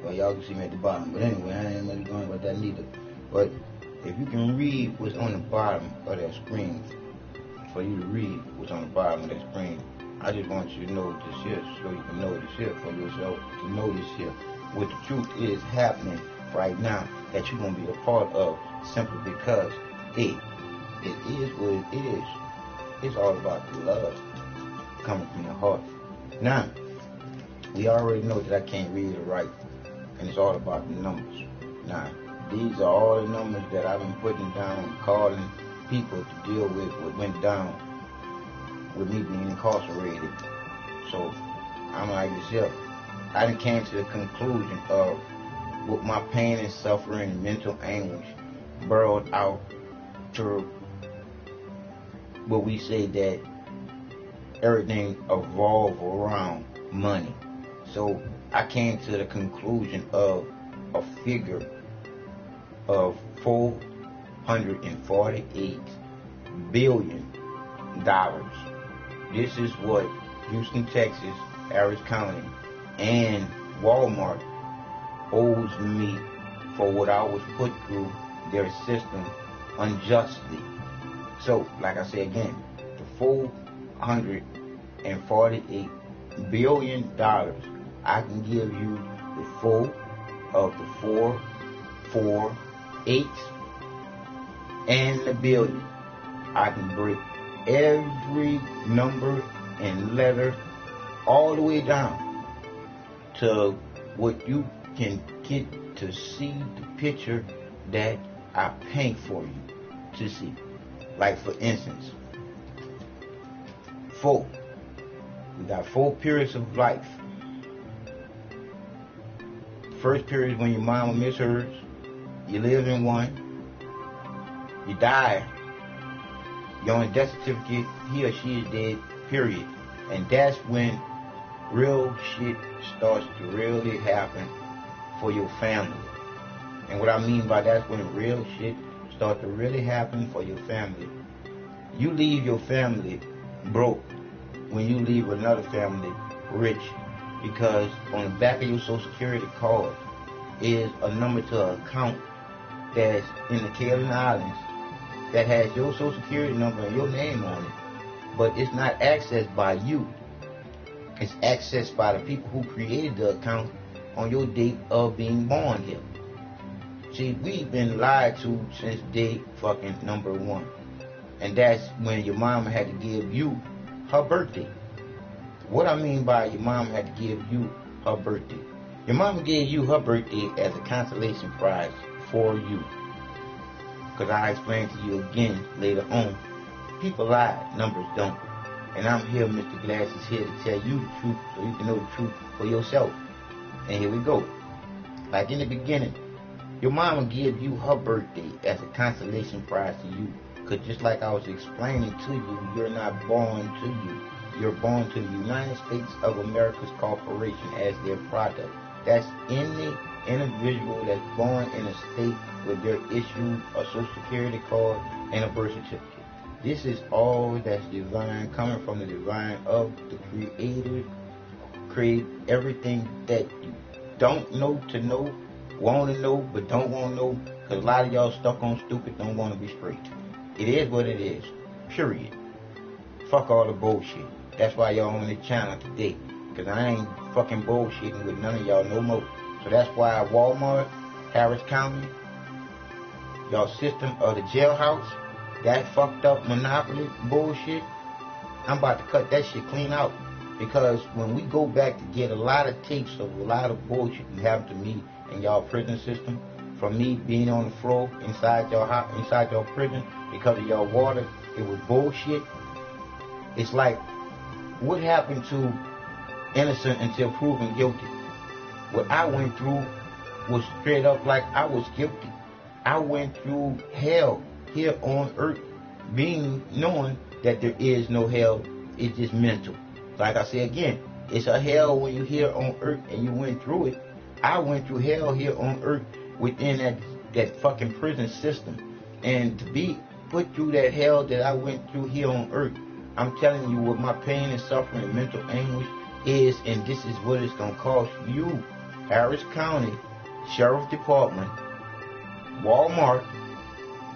Well, y'all can see me at the bottom. But anyway, I ain't really going about that neither. But if you can read what's on the bottom of that screen, for you to read what's on the bottom of that screen, I just want you to know this here, so you can know this here for yourself, to know this here, what the truth is happening right now that you're going to be a part of, simply because it is what it is. It's all about the love coming from the heart. Now, we already know that I can't read or write, and it's all about the numbers. Now, these are all the numbers that I've been putting down, calling people to deal with what went down with me being incarcerated. So, I'm like this here. I done came to the conclusion of what my pain and suffering and mental anguish burrowed out to what we say that everything evolved around money. So I came to the conclusion of a figure of $448 billion. This is what Houston, Texas, Harris County, and Walmart owes me for what I was put through their system unjustly. So, like I said again, the $448 billion, I can give you the 4 of the 4, 4, 8, and the billion. I can break every number and letter all the way down to what you can get to see the picture that I paint for you to see. Like, for instance, 4. We got 4 periods of life. First period is when your mama miss hers. You live in one. You die. You're on a death certificate. He or she is dead, period. And that's when real shit starts to really happen for your family. And what I mean by that's when real shit starts to really happen for your family. You leave your family broke when you leave another family rich, because on the back of your Social Security card is a number to an account that's in the Cayman Islands that has your Social Security number and your name on it, but it's not accessed by you. It's accessed by the people who created the account on your date of being born here. See, we've been lied to since day fucking number 1. And that's when your mama had to give you her birthday. What I mean by your mama had to give you her birthday. Your mama gave you her birthday as a consolation prize for you. Because I explained to you again later on. People lie, numbers don't. And I'm here, Mr. Glass is here to tell you the truth so you can know the truth for yourself. And here we go. Like in the beginning, your mama gave you her birthday as a consolation prize to you. Because just like I was explaining to you, you're not born to you. You're born to the United States of America's corporation as their product. That's any individual that's born in a state where they're issued a Social Security card and a birth certificate. This is all that's divine, coming from the divine of the Creator. Create everything that you don't know to know, want to know, but don't want to know. Because a lot of y'all stuck on stupid, don't want to be straight. It is what it is. Period. Fuck all the bullshit. That's why y'all on the channel today. Because I ain't fucking bullshitting with none of y'all no more. So that's why Walmart, Harris County, y'all system of the jailhouse, that fucked up monopoly bullshit, I'm about to cut that shit clean out. Because when we go back to get a lot of tapes of a lot of bullshit that happened to me in y'all prison system, from me being on the floor inside y'all house, inside y'all prison because of y'all water, it was bullshit. It's like, what happened to innocent until proven guilty? What I went through was straight up like I was guilty. I went through hell here on earth, knowing that there is no hell. It's just mental. Like I say again, it's a hell when you're here on earth and you went through it. I went through hell here on earth within that fucking prison system. And to be put through that hell that I went through here on earth, I'm telling you what my pain and suffering and mental anguish is, and this is what it's going to cost you Harris County Sheriff Department, Walmart,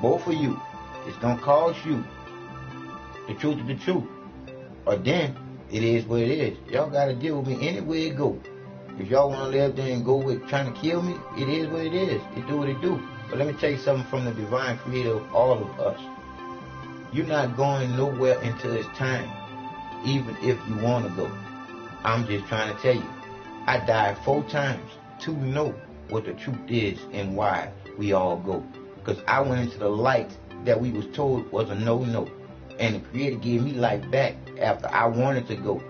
both of you, it's going to cost you. The truth is the truth. Or then, it is what it is. Y'all got to deal with me anywhere it go. If y'all want to live there and go with trying to kill me, it is what it is. It do what it do. But let me tell you something from the divine creator of all of us. You're not going nowhere until it's time, even if you want to go. I'm just trying to tell you, I died 4 times to know what the truth is and why we all go. Because I went into the light that we was told was a no-no. And the Creator gave me life back after I wanted to go.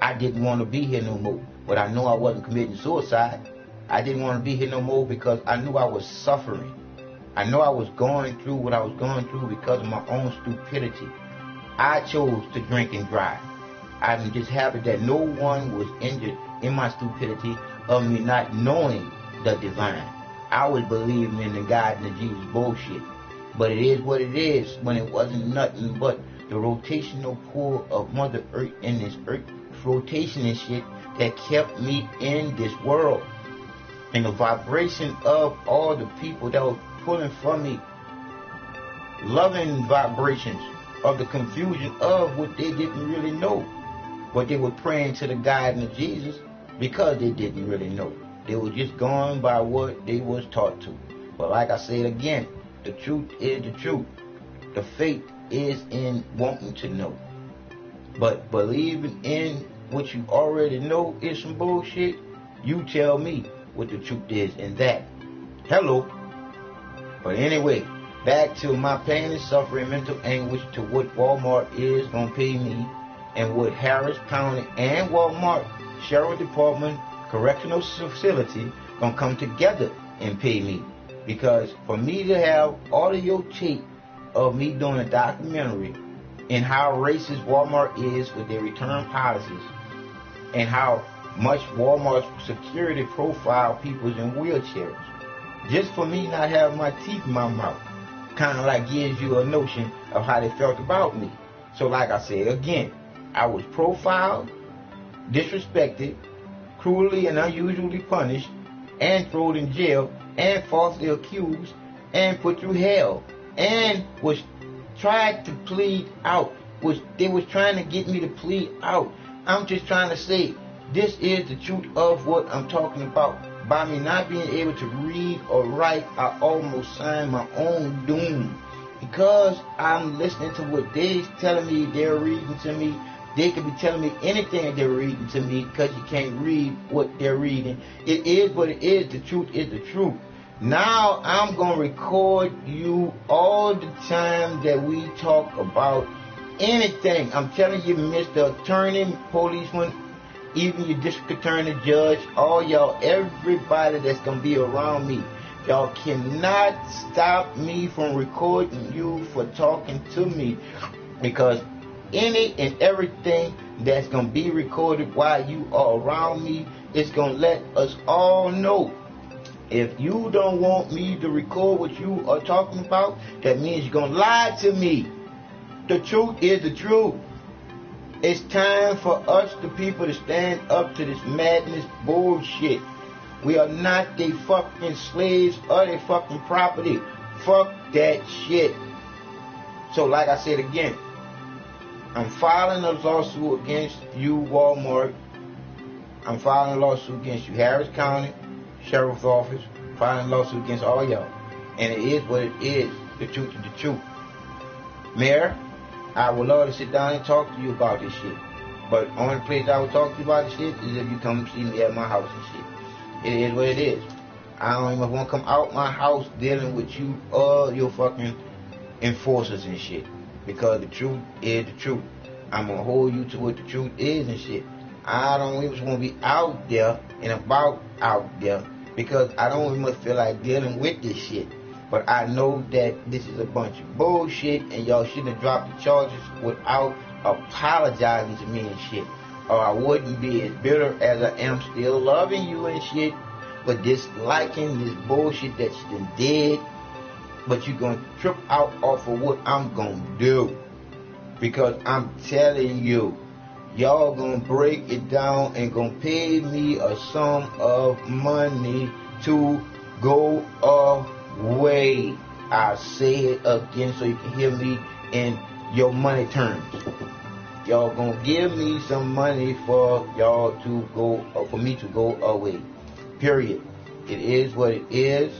I didn't want to be here no more. But I know I wasn't committing suicide. I didn't want to be here no more because I knew I was suffering. I know I was going through what I was going through because of my own stupidity. I chose to drink and drive. I'm just happy that no one was injured in my stupidity of me not knowing the divine. I was believing in the God and the Jesus bullshit. But it is what it is when it wasn't nothing but the rotational pull of Mother Earth and this Earth rotation and shit that kept me in this world. And the vibration of all the people that were pulling from me, loving vibrations of the confusion of what they didn't really know. But they were praying to the God and the Jesus because they didn't really know. They were just going by what they was taught to. But like I said again, the truth is the truth. The faith is in wanting to know. But believing in what you already know is some bullshit. You tell me what the truth is in that. Hello. But anyway, back to my pain and suffering, mental anguish, to what Walmart is going to pay me and what Harris County and Walmart Sheriff Department Correctional Facility going to come together and pay me. Because for me to have audio tape of me doing a documentary and how racist Walmart is with their return policies and how much Walmart's security profile people's in wheelchairs, just for me not having my teeth in my mouth, kind of like gives you a notion of how they felt about me. So like I said again, I was profiled, disrespected, cruelly and unusually punished, and thrown in jail, and falsely accused, and put through hell, and was tried to plead out. They was trying to get me to plead out. I'm just trying to say, this is the truth of what I'm talking about. By me not being able to read or write, I almost signed my own doom. Because I'm listening to what they're telling me, they're reading to me. They could be telling me anything they're reading to me because you can't read what they're reading. It is what it is. The truth is the truth. Now I'm going to record you all the time that we talk about anything. I'm telling you, Mr. Attorney, policeman, even your district attorney, judge, all y'all, everybody that's going to be around me. Y'all cannot stop me from recording you for talking to me, because any and everything that's going to be recorded while you are around me is going to let us all know. If you don't want me to record what you are talking about, that means you're going to lie to me. The truth is the truth. It's time for us, the people, to stand up to this madness bullshit. We are not they fucking slaves or they fucking property. Fuck that shit. So like I said again, I'm filing a lawsuit against you, Walmart. I'm filing a lawsuit against you, Harris County Sheriff's Office. Filing a lawsuit against all y'all. And it is what it is. The truth is the truth. Mayor, I would love to sit down and talk to you about this shit. But only place I would talk to you about this shit is if you come see me at my house and shit. It is what it is. I don't even want to come out my house dealing with you or your fucking enforcers and shit. Because the truth is the truth. I'm going to hold you to what the truth is and shit. I don't even want to be out there and about out there because I don't even feel like dealing with this shit. But I know that this is a bunch of bullshit and y'all shouldn't have dropped the charges without apologizing to me and shit. Or I wouldn't be as bitter as I am still loving you and shit, but disliking this bullshit that you done did. But you're going to trip out off of what I'm going to do. Because I'm telling you, y'all gonna break it down and gonna pay me a sum of money to go away. I say it again so you can hear me in your money terms. Y'all gonna give me some money for y'all to go, for me to go away. Period. It is what it is.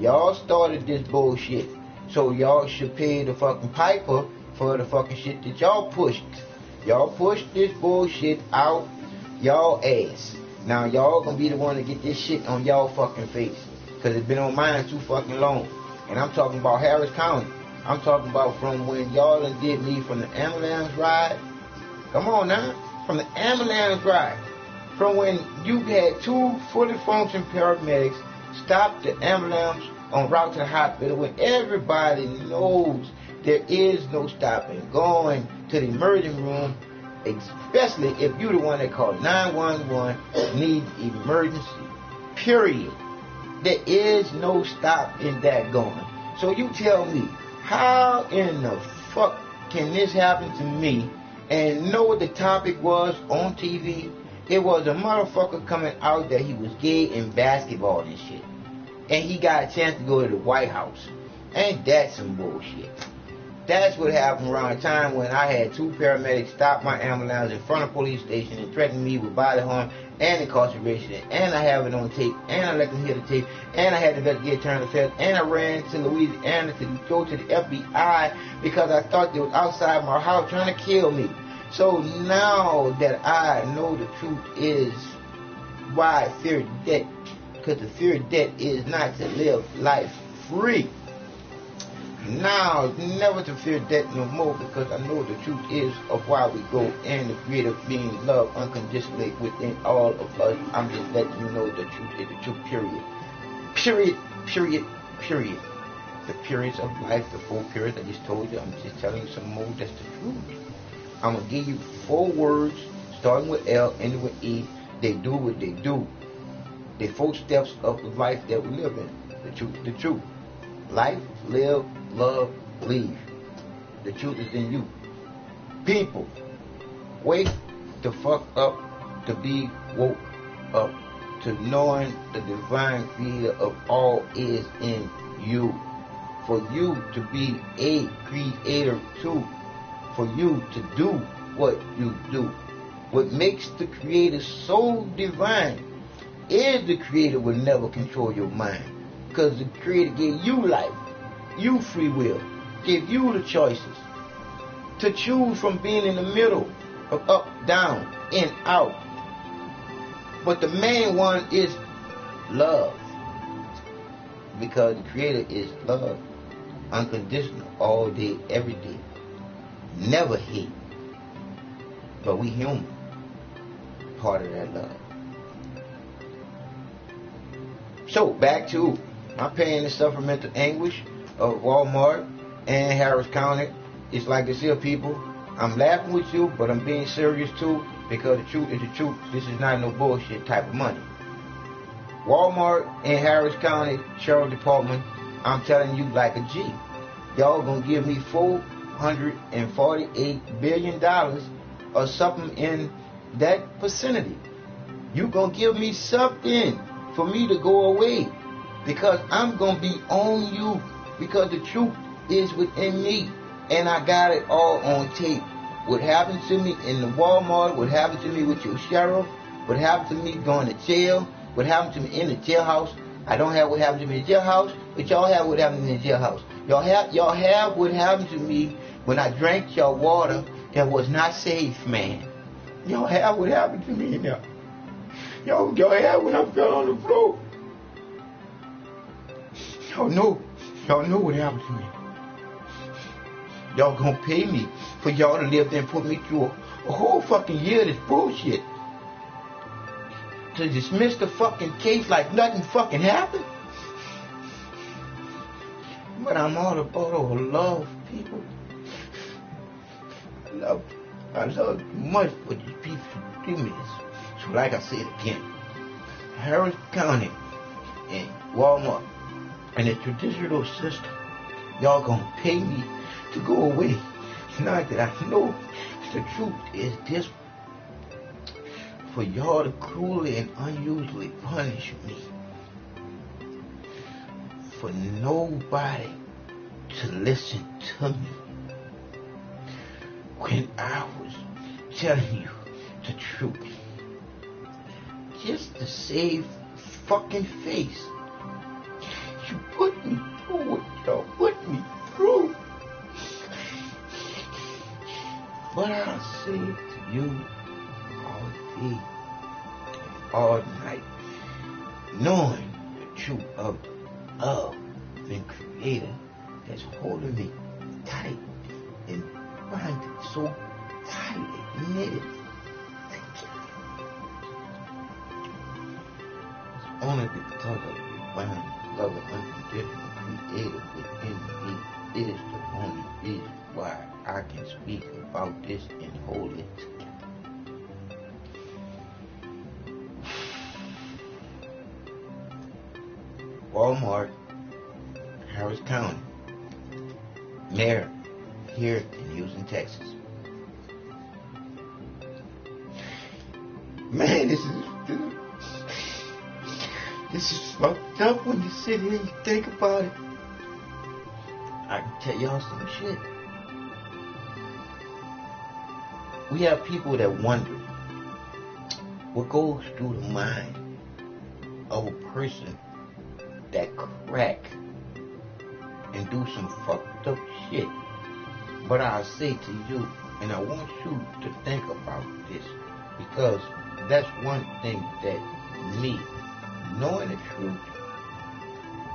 Y'all started this bullshit, so y'all should pay the fucking piper for the fucking shit that y'all pushed. Y'all pushed this bullshit out y'all ass. Now y'all gonna be the one to get this shit on y'all fucking face, cause it's been on mine too fucking long. And I'm talking about Harris County. I'm talking about from when y'all done did me from the ambulance ride. Come on now, from the ambulance ride. From when you had 2 fully functioning paramedics stop the ambulance en route to the hospital, when everybody knows there is no stopping going to the emergency room, especially if you're the one that called 911, needs emergency, period. There is no stop in that going. So you tell me, how in the fuck can this happen to me? And know what the topic was on TV? It was a motherfucker coming out that he was gay in basketball and shit. And he got a chance to go to the White House. Ain't that some bullshit? That's what happened around the time when I had 2 paramedics stop my ambulance in front of the police station and threaten me with body harm and incarceration. And I have it on tape, and I let them hear the tape, and I had to investigate turn of affairs, and I ran to Louisiana to go to the FBI because I thought they was outside my house trying to kill me. So now that I know the truth is why I fear death, because the fear of death is not to live life free. Now, never to fear death no more, because I know the truth is of why we go, and the Creator being love unconditionally within all of us. I'm just letting you know the truth is the truth, period. Period, period, period. The periods of life, the 4 periods I just told you, I'm just telling you some more, that's the truth. I'm going to give you 4 words, starting with L, ending with E. They do what they do. The 4 steps of the life that we live in. The truth, the truth. Life, live, love, leave. The truth is in you. People, wake the fuck up to be woke up to knowing the divine creator of all is in you. For you to be a creator too. For you to do what you do. What makes the creator so divine is the creator will never control your mind. Because the creator gave you life, you free will, gave you the choices to choose from being in the middle of up, down, in, out. But the main one is love. Because the creator is love. Unconditional, all day, every day. Never hate. But we human. Part of that love. So, back to my pain and supplemental anguish of Walmart and Harris County. It's like this here, people. I'm laughing with you, but I'm being serious too, because the truth is the truth. This is not no bullshit type of money. Walmart and Harris County Sheriff Department, I'm telling you like a G. Y'all gonna give me $448 billion or something in that vicinity. You gonna give me something for me to go away, because I'm gonna be on you, because the truth is within me, and I got it all on tape. What happened to me in the Walmart, what happened to me with your sheriff, what happened to me going to jail, what happened to me in the jailhouse. I don't have what happened to me in the jailhouse, but y'all have what happened to me in the jailhouse. Y'all have what happened to me when I drank your water that was not safe, man. Y'all have what happened to me now. Y'all have when I fell on the floor. Y'all know what happened to me. Y'all gonna pay me for y'all to live there and put me through a whole fucking year of this bullshit. To dismiss the fucking case like nothing fucking happened. But I'm all about love, people. I love you much for these people who give me this. So like I said again, Harris County and Walmart and the traditional system, y'all gonna pay me to go away. Not that I know the truth is this for y'all to cruelly and unusually punish me. For nobody to listen to me when I was telling you the truth. Just to save fucking face. You put me through what y'all put me through. But I'll say it to you all day, all night, knowing the truth of love and Creator that's holding me tight and binding so tightly knitted together. It's only because of the divine love and unconditional Creator within me is the only reason why I can speak about this and hold it together. Walmart, Harris County, mayor here in Houston, Texas. Man, this is fucked up when you sit here and you think about it. I can tell y'all some shit. We have people that wonder what goes through the mind of a person that crack and do some fucked up shit. But I'll say to you, and I want you to think about this, because that's one thing that me, knowing the truth,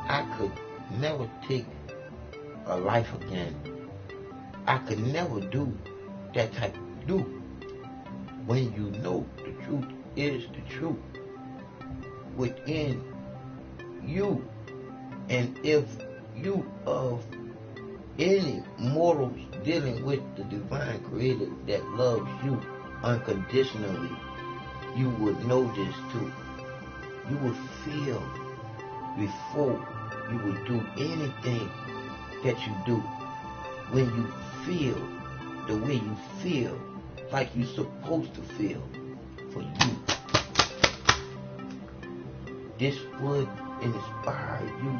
I could never take a life again. I could never do that type of do. When you know the truth is the truth within you, and if you of any mortals dealing with the divine Creator that loves you unconditionally, you would know this too. You would feel before you would do anything that you do. When you feel the way you feel, like you're supposed to feel for you, this would inspire you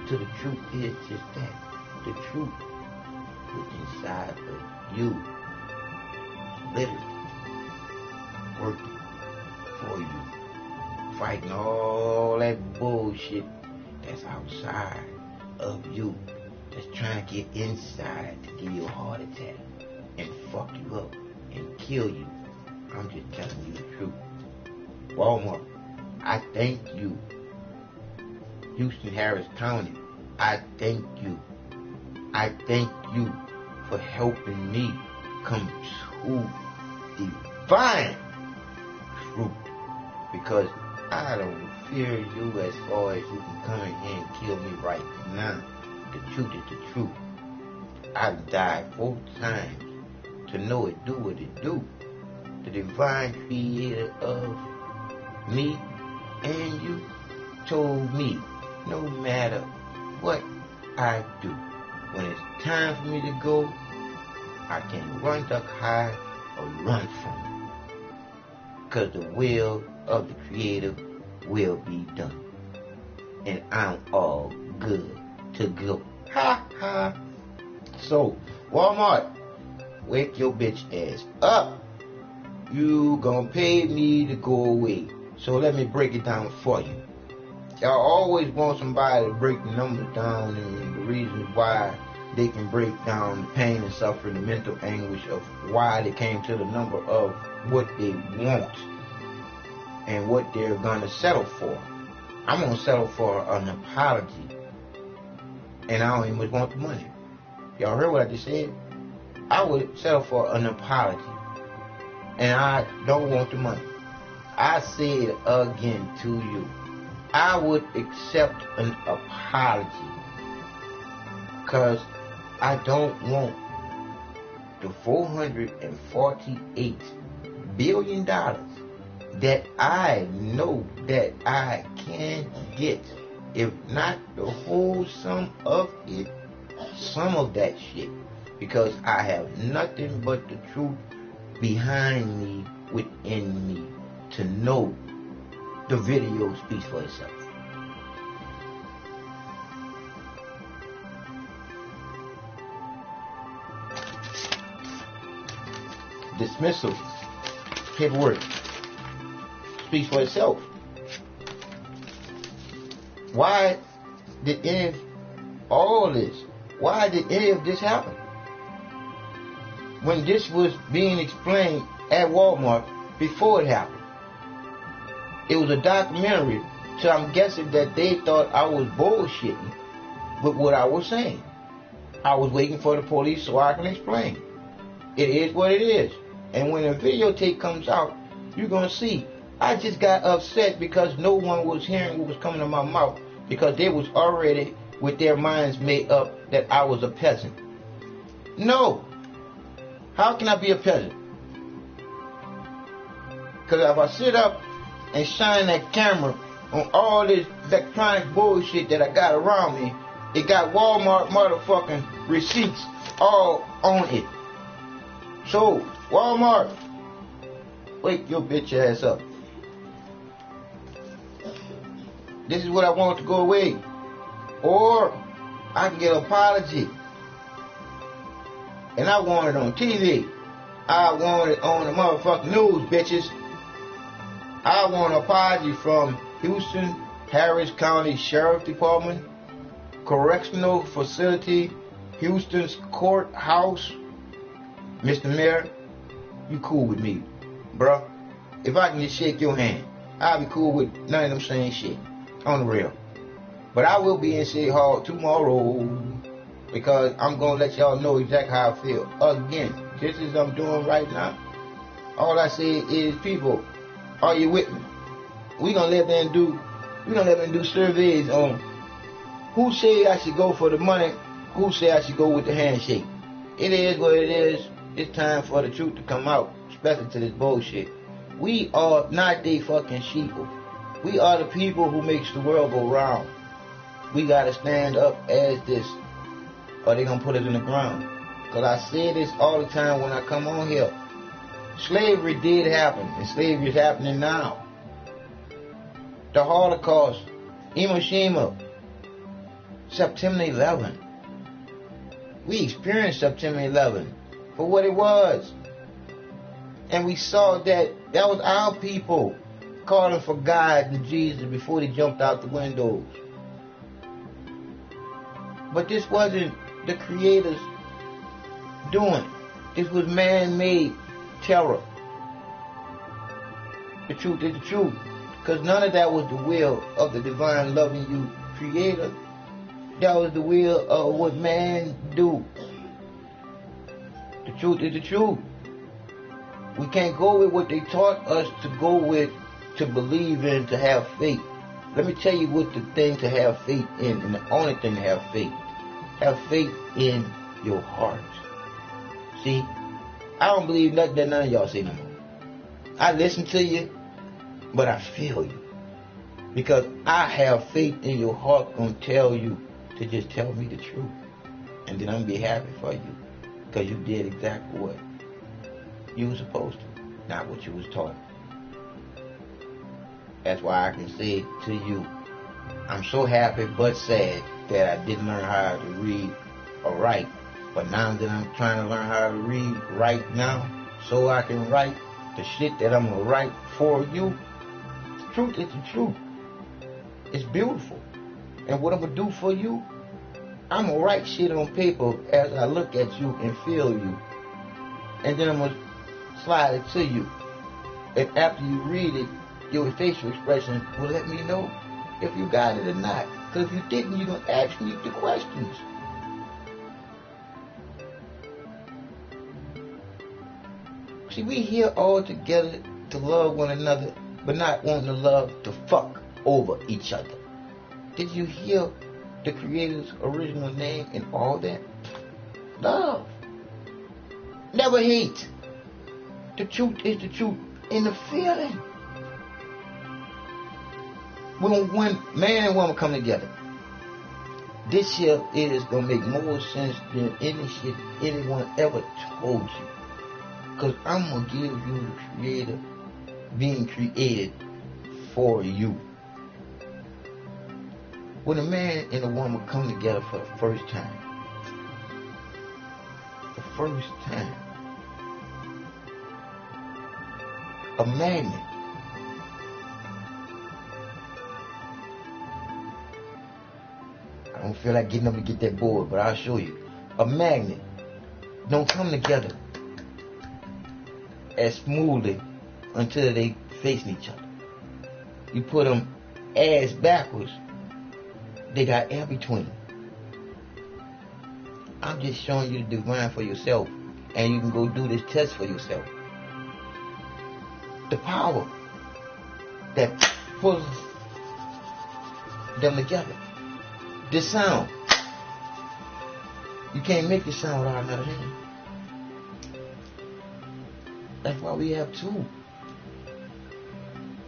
to the truth is just that. The truth is inside of you, literally working for you, fighting all that bullshit that's outside of you, that's trying to get inside to give you a heart attack and fuck you up and kill you. I'm just telling you the truth. Walmart, I thank you. Houston, Harris County, I thank you. I thank you for helping me come to divine truth, because I don't fear you as far as you can come in here and kill me right now. The truth is the truth. I've died 4 times to know it do what it do. The divine Creator of me and you told me no matter what I do, when it's time for me to go, I can run duck high or run from it, because the will of the Creator will be done, and I'm all good to go. Ha ha. So Walmart, wake your bitch ass up. You gonna pay me to go away. So let me break it down for you. Y'all always want somebody to break the numbers down and the reasons why they can break down the pain and suffering, the mental anguish of why they came to the number of what they want and what they're gonna settle for. I'm gonna settle for an apology, and I don't even want the money. Y'all heard what I just said? I would settle for an apology, and I don't want the money. I say it again to you. I would accept an apology, because I don't want the $448 billion that I know that I can get. If not the whole sum of it, some of that shit. Because I have nothing but the truth behind me, within me. to know the video speaks for itself. Dismissal paperwork speaks for itself. Why did any of all this? Why did any of this happen? When this was being explained at Walmart before it happened. It was a documentary, so I'm guessing that they thought I was bullshitting with what I was saying. I was waiting for the police so I can explain. It is what it is. And when a videotape comes out, you're going to see. I just got upset because no one was hearing what was coming out of my mouth, because they was already with their minds made up that I was a peasant. No. How can I be a peasant? Because if I sit up and shine that camera on all this electronic bullshit that I got around me, it got Walmart motherfucking receipts all on it. So, Walmart, wake your bitch ass up. This is what I want to go away. Or I can get an apology. And I want it on TV. I want it on the motherfucking news, bitches. I want an apology from Houston, Harris County Sheriff Department, Correctional Facility, Houston's Courthouse. Mr. Mayor, you cool with me, bruh. If I can just shake your hand, I'll be cool with none of them saying shit. On the real. But I will be in City Hall tomorrow, because I'm going to let y'all know exactly how I feel. Again, just as I'm doing right now, all I say is, people, are you with me? We're going to let them do surveys on who say I should go for the money, who say I should go with the handshake. It is what it is. It's time for the truth to come out, especially to this bullshit. We are not they fucking sheeple. We are the people who makes the world go round. We got to stand up as this, or they going to put us in the ground. Because I say this all the time when I come on here. Slavery did happen, and slavery is happening now. The Holocaust, Hiroshima, September 11. We experienced September 11 for what it was. And we saw that was our people calling for God and Jesus before they jumped out the windows. But this wasn't the Creator's doing. This was man-made terror. The truth is the truth. Because none of that was the will of the divine loving you Creator. That was the will of what man do. The truth is the truth. We can't go with what they taught us to go with, to believe in, to have faith. Let me tell you what the thing to have faith in, and the only thing to have faith. Have faith in your heart. See, I don't believe nothing that none of y'all say no more. I listen to you, but I feel you. Because I have faith in your heart gonna tell you to just tell me the truth. And then I'm gonna be happy for you. Because you did exactly what you were supposed to, not what you was taught. That's why I can say to you, I'm so happy but sad that I didn't learn how to read or write. But now that I'm trying to learn how to read right now, so I can write the shit that I'm going to write for you, the truth is the truth. It's beautiful. And what I'm going to do for you, I'm going to write shit on paper as I look at you and feel you. And then I'm going to slide it to you. And after you read it, your facial expression will let me know if you got it or not. Because if you didn't, you're going to ask me the questions. See, we here all together to love one another, but not wanting to love to fuck over each other. Did you hear the Creator's original name and all that? Love. Never hate. The truth is the truth in the feeling. When man and woman come together, this here is going to make more sense than any shit anyone ever told you. Because I'm going to give you the Creator being created for you. When a man and a woman come together for the first time, a magnet. I don't feel like getting up to get that board, but I'll show you. A magnet don't come together as smoothly until they facing each other. You put them ass backwards, they got air between. I'm just showing you the divine for yourself, and you can go do this test for yourself. The power that pulls them together. This sound. You can't make this sound without another hand. That's why we have two.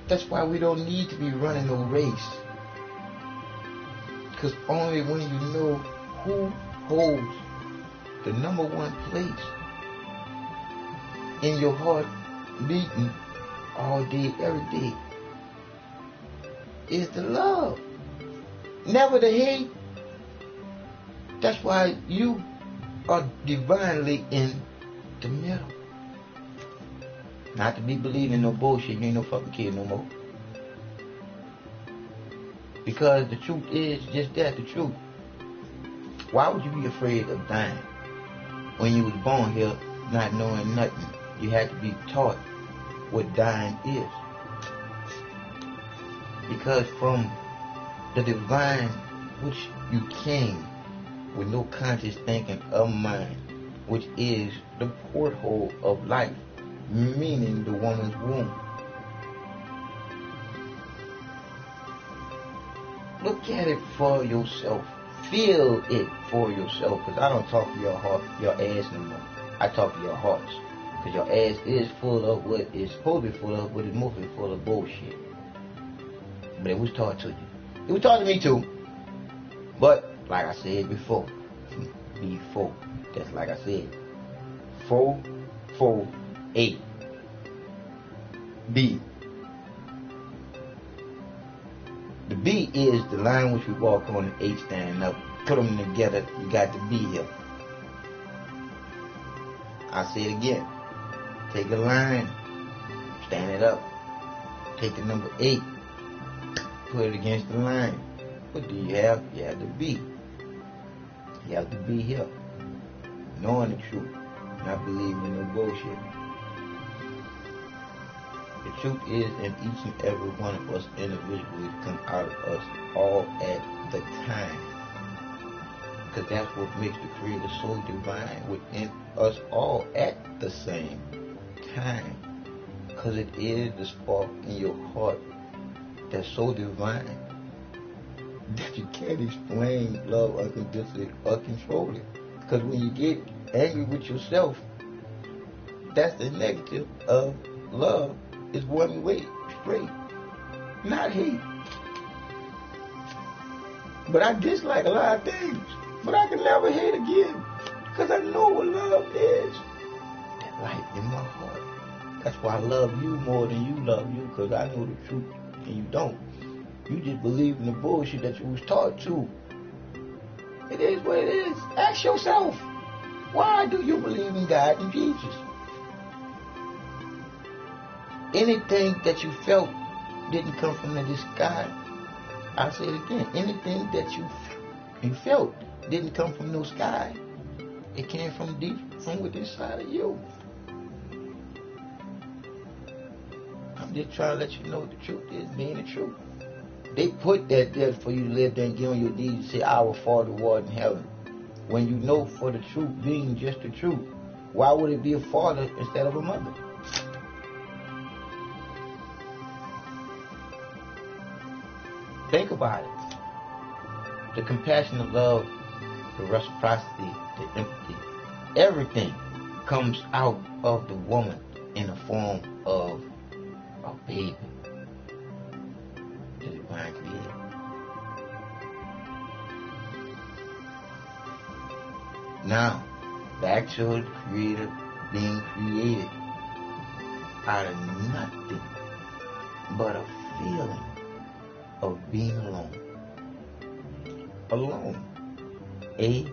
That's why we don't need to be running no race. Because only when you know who holds the number one place in your heart beating all day, every day, is the love. Never the hate. That's why you are divinely in the middle. Not to be believing no bullshit. You ain't no fucking kid no more. Because the truth is just that, the truth. Why would you be afraid of dying when you was born here not knowing nothing? You had to be taught what dying is. Because from the divine which you came with no conscious thinking of mind, which is the porthole of life, meaning the woman's womb. Look at it for yourself. Feel it for yourself. Because I don't talk to your heart, your ass no more. I talk to your hearts. Because your ass is full of what it's supposed to be full of, but it's mostly full of bullshit. But it was taught to you. It was taught to me too. But, like I said before, that's like I said, 4, 4, 8. B. The B is the line which we walk on, the H standing up. Put them together, you got the B here. I'll say it again. Take a line, stand it up. Take the number 8, put it against the line. What do you have? You have the B. You have to be here, knowing the truth, not believing in no bullshit. The truth is in each and every one of us individually come out of us all at the time. Because that's what makes the Creator so divine within us all at the same time. Because it is the spark in your heart that's so divine that you can't explain love unconditionally or control it. Because when you get angry with yourself, that's the negative of love. Is one way, straight, not hate. But I dislike a lot of things, but I can never hate again, because I know what love is. That light in my heart. That's why I love you more than you love you, because I know the truth and you don't. You just believe in the bullshit that you was taught to. It is what it is. Ask yourself, why do you believe in God and Jesus? Anything that you felt didn't come from the sky. I'll say it again. Anything that you felt didn't come from no sky. It came from deep, from within inside of you. I'm just trying to let you know what the truth is, being the truth. They put that there for you to live there and get on your deeds and say, Our Father who art in heaven. When you know for the truth being just the truth, why would it be a father instead of a mother? Think about it. The compassion, the love, the reciprocity, the empathy, everything comes out of the woman in the form of a baby. The divine creator. Now, back to the creator being created out of nothing. but a feeling of being alone. Alone. A-L-O-E-N.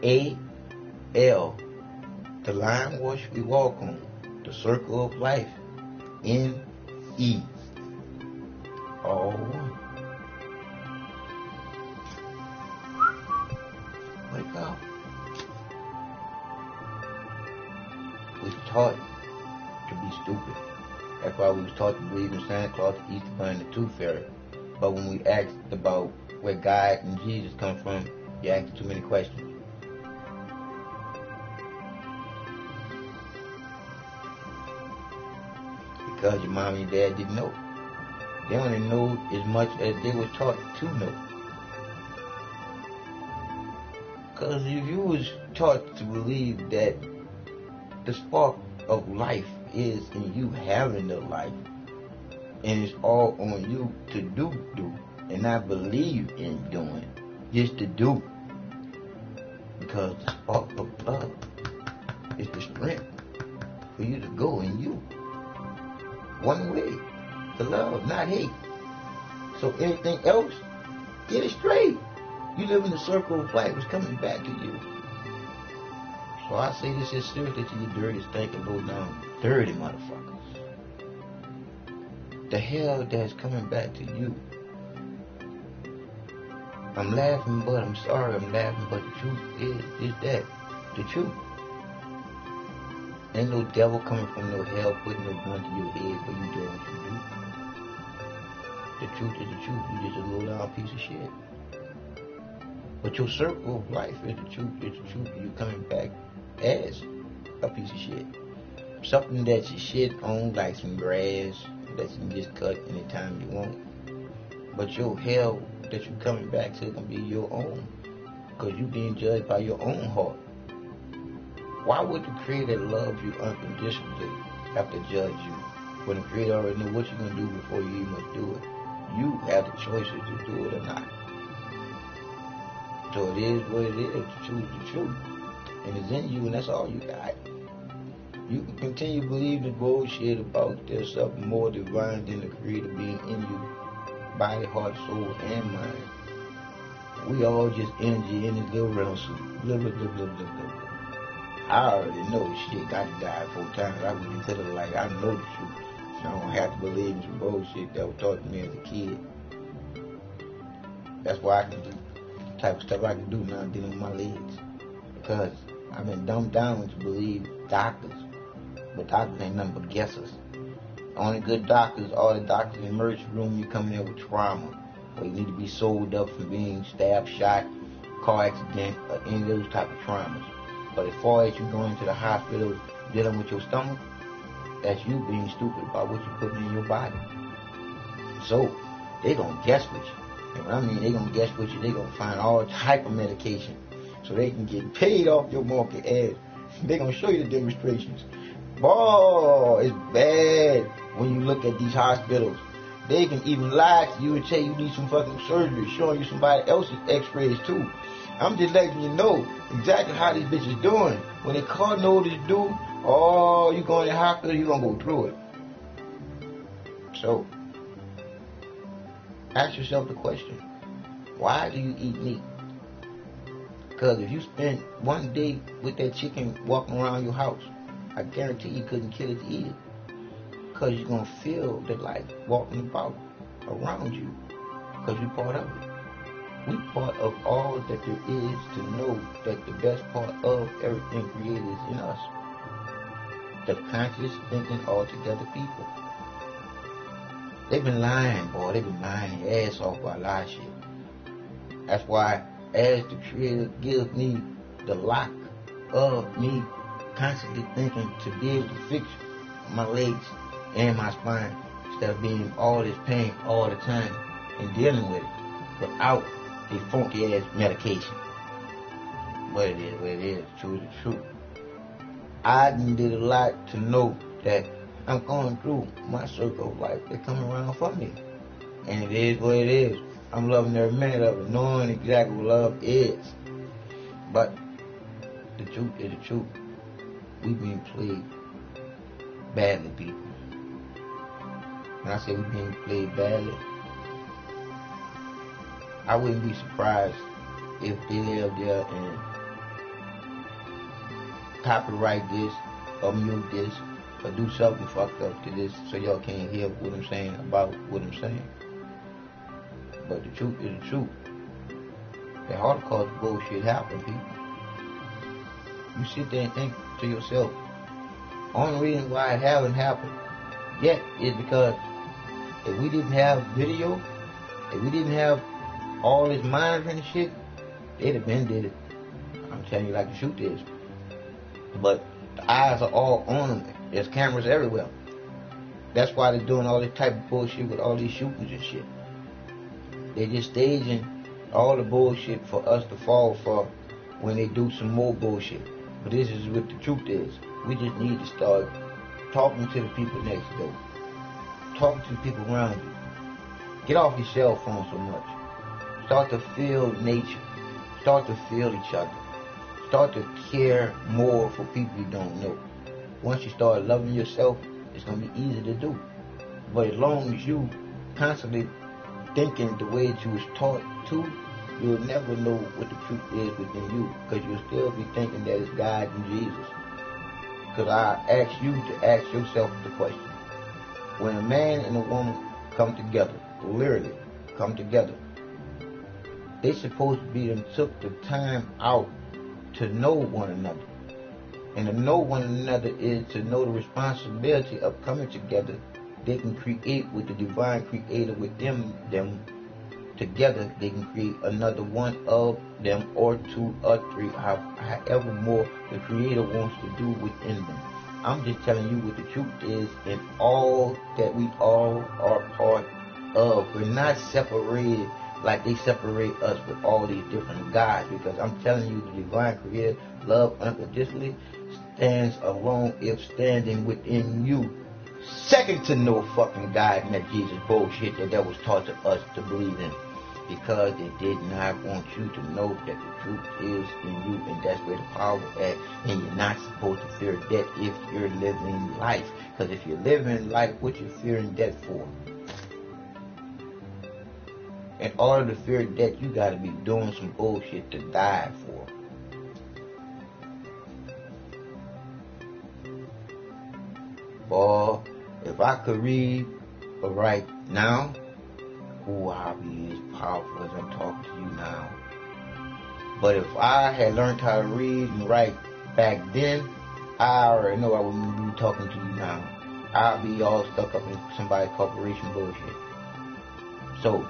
A-L. The line which we walk on. The circle of life. N-E. All one. Wake up. We was taught to be stupid. That's why we was taught to believe in Santa Claus, the Easter Bunny, and the Tooth Fairy. But when we asked about where God and Jesus come from, you asked too many questions. Because your mom and your dad didn't know. They only know as much as they were taught to know. Because if you was taught to believe that the spark of life is in you having the life, and it's all on you to do, and not believe in doing, just to do. Because the spark of love is the strength for you to go in you. One way, to love, not hate. So anything else, get it straight. You live in the circle of life, it's coming back to you. So I say this is seriously to you dirty, stinking, low down, dirty motherfuckers. The hell that's coming back to you. I'm laughing, but I'm sorry I'm laughing, but the truth is that. The truth. Ain't no devil coming from no hell putting no gun to your head for you doing what you do. The truth is the truth. You just a low down piece of shit. But your circle of life is the truth. It's the truth. You coming back as a piece of shit. Something that you shit on, like some grass that you can just cut anytime you want. But your hell that you coming back to can be your own. Because you being judged by your own heart. Why would the Creator that loves you unconditionally have to judge you? When the Creator already knew what you're going to do before you even do it. You have the choices to do it or not. So it is what it is. To choose the truth. And it's in you, and that's all you got. You can continue believing the bullshit about there's something more divine than the Creator being in you. Body, heart, soul, and mind. We all just energy in this little realm. So blah, blah, blah, blah, blah, blah. I already know shit. I died 4 times. I went into the light. I know the truth. So I don't have to believe in some bullshit that was taught to me as a kid. That's why I can do the type of stuff I can do now dealing with my legs. Because I've been dumbed down to believe doctors. But doctors ain't nothing but guessers. Only good doctors, all the doctors in the emergency room, you come in there with trauma. Or you need to be sold up from being stabbed, shot, car accident, or any of those type of traumas. But as far as you going into the hospital dealing with your stomach, that's you being stupid about what you're putting in your body. So, they gonna guess with you. And when I mean they gonna guess with you, they gonna find all type of medication. So they can get paid off your market ass. They gonna show you the demonstrations. Boy, it's bad when you look at these hospitals. They can even lie to you and tell you need some fucking surgery, showing you somebody else's x-rays too. I'm just letting you know exactly how these bitches doing. When they call know what to do, oh, you going to the hospital, you gonna go through it. So, ask yourself the question, why do you eat meat? Because if you spend one day with that chicken walking around your house, I guarantee you couldn't kill it to eat it. Because you're going to feel the life walking about around you. Because you're part of it. We part of all that there is to know that the best part of everything created is in us. The conscious thinking altogether people. They've been lying, boy. They've been lying their ass off by lie shit. That's why as the Creator gives me the lock of me constantly thinking to be able to fix my legs and my spine instead of being all this pain all the time and dealing with it without a funky ass medication. But it is what it is. True is true. I did a lot to know that I'm going through my circle of life. They're coming around for me. And it is what it is. I'm loving every minute of it, knowing exactly what love is. But The truth is the truth. We being played badly, people. When I say we being played badly, I wouldn't be surprised if they live there and copyright this or mute this or do something fucked up to this so y'all can't hear what I'm saying about what I'm saying. But the truth is the truth. The Holocaust bullshit happened, people. You sit there and think to yourself, only reason why it haven't happened yet is because if we didn't have video, if we didn't have all this monitoring and shit, they'd have been did it. I'm telling you like the truth is. But the eyes are all on them. There's cameras everywhere. That's why they're doing all this type of bullshit with all these shootings and shit. They just staging all the bullshit for us to fall for when they do some more bullshit. But this is what the truth is. We just need to start talking to the people next door. Talking to the people around you. Get off your cell phone so much. Start to feel nature. Start to feel each other. Start to care more for people you don't know. Once you start loving yourself, it's going to be easy to do. But as long as you constantly thinking the way that you was taught to, you'll never know what the truth is within you, because you'll still be thinking that it's God and Jesus. Because I ask you to ask yourself the question. When a man and a woman come together, literally come together, they supposed to be them took the time out to know one another. And to know one another is to know the responsibility of coming together. They can create with the divine creator within them. Together they can create another one of them, or two or three, however more the creator wants to do within them. I'm just telling you what the truth is in all that we all are part of. We're not separated like they separate us with all these different gods, because I'm telling you the divine creator, love unconditionally, stands alone if standing within you. Second to no fucking God and that Jesus bullshit that was taught to us to believe in. Because they did not want you to know that the truth is in you, and that's where the power is at. And you're not supposed to fear death if you're living life. Because if you're living life, what you fearing death for? In order to fear death, you gotta be doing some bullshit to die for. Boy, if I could read or write now, I'll be as powerful as I'm talking to you now. But if I had learned how to read and write back then, I already know I wouldn't be talking to you now. I'll be all stuck up in somebody's corporation bullshit. So,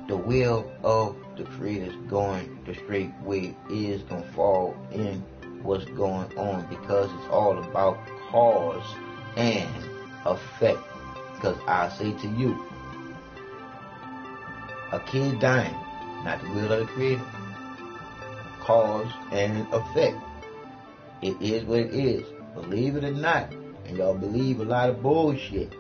the will of the creators going the straight way is going to fall in what's going on, because it's all about cause and effect. Because I say to you, a kid dying, not the will of the creator. Cause and effect. It is what it is. Believe it or not, and y'all believe a lot of bullshit.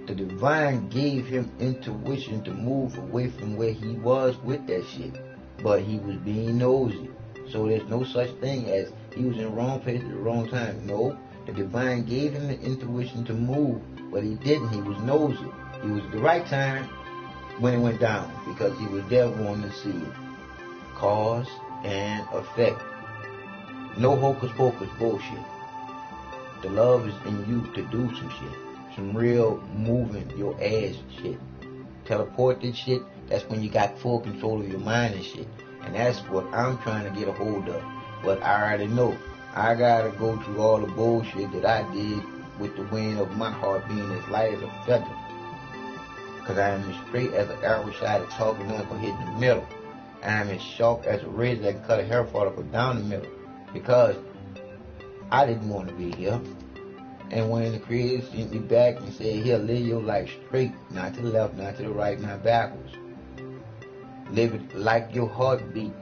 The divine gave him intuition to move away from where he was with that shit. But he was being nosy. So there's no such thing as he was in the wrong place at the wrong time. No, the divine gave him the intuition to move, but he didn't. He was nosy. He was at the right time when it went down, because he was there wanting to see it. Cause and effect. No hocus pocus bullshit. The love is in you to do some shit. Some real moving your ass shit. Teleport this shit, that's when you got full control of your mind and shit. And that's what I'm trying to get a hold of. But I already know I gotta go through all the bullshit that I did with the wind of my heart being as light as a feather. Because I am as straight as an arrow shot at talking on for hitting the middle. I am as sharp as a razor that can cut a hair follicle down the middle. Because I didn't want to be here. And when the Creator sent me back and said, here, live your life straight, not to the left, not to the right, not backwards. Live it like your heartbeat,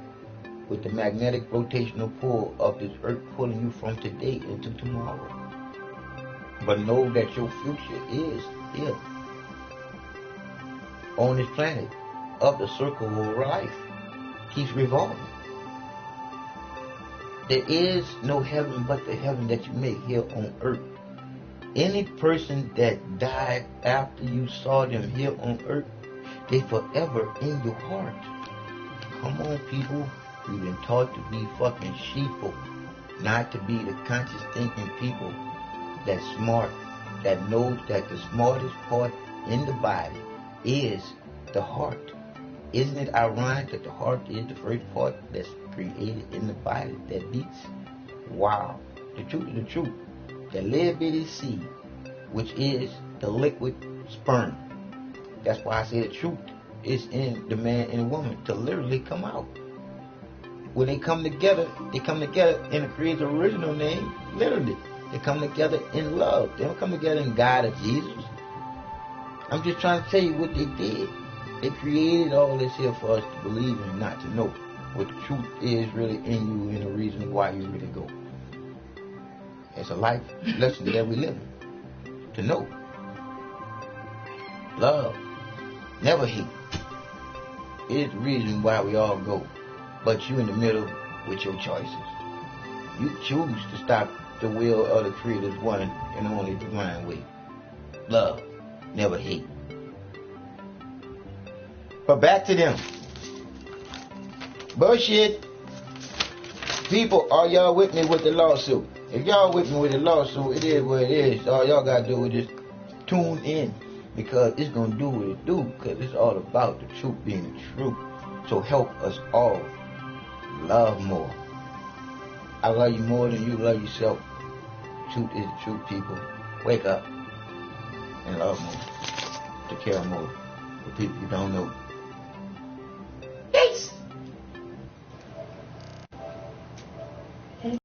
with the magnetic rotational pull of this earth pulling you from today into tomorrow. But know that your future is here. On this planet, of the circle of life, keeps revolving. There is no heaven but the heaven that you make here on earth. Any person that died after you saw them here on earth, they forever in your heart. Come on, people. We've been taught to be fucking sheeple, not to be the conscious thinking people that's smart, that knows that the smartest part in the body is the heart. Isn't it ironic that the heart is the first part that's created in the body that beats? Wow. The truth is the truth. The little bitty seed, which is the liquid sperm. That's why I say the truth is in the man and the woman to literally come out. When they come together and it creates the original name, literally. They come together in love. They don't come together in God or Jesus. I'm just trying to tell you what they did. They created all this here for us to believe and not to know what the truth is really in you and the reason why you really go. It's a life lesson that we live in. To know. Love. Never hate. It is the reason why we all go. But you in the middle with your choices. You choose to stop the will of the Creator's one and only divine way. Love. Never hate. But back to them. Bullshit. People, are y'all with me with the lawsuit? If y'all with me with the lawsuit, it is what it is. All y'all gotta do is just tune in, because it's gonna do what it do, because it's all about the truth being the truth. So help us all love more. I love you more than you love yourself. Truth is the truth, people. Wake up and love more. To care more for people you don't know.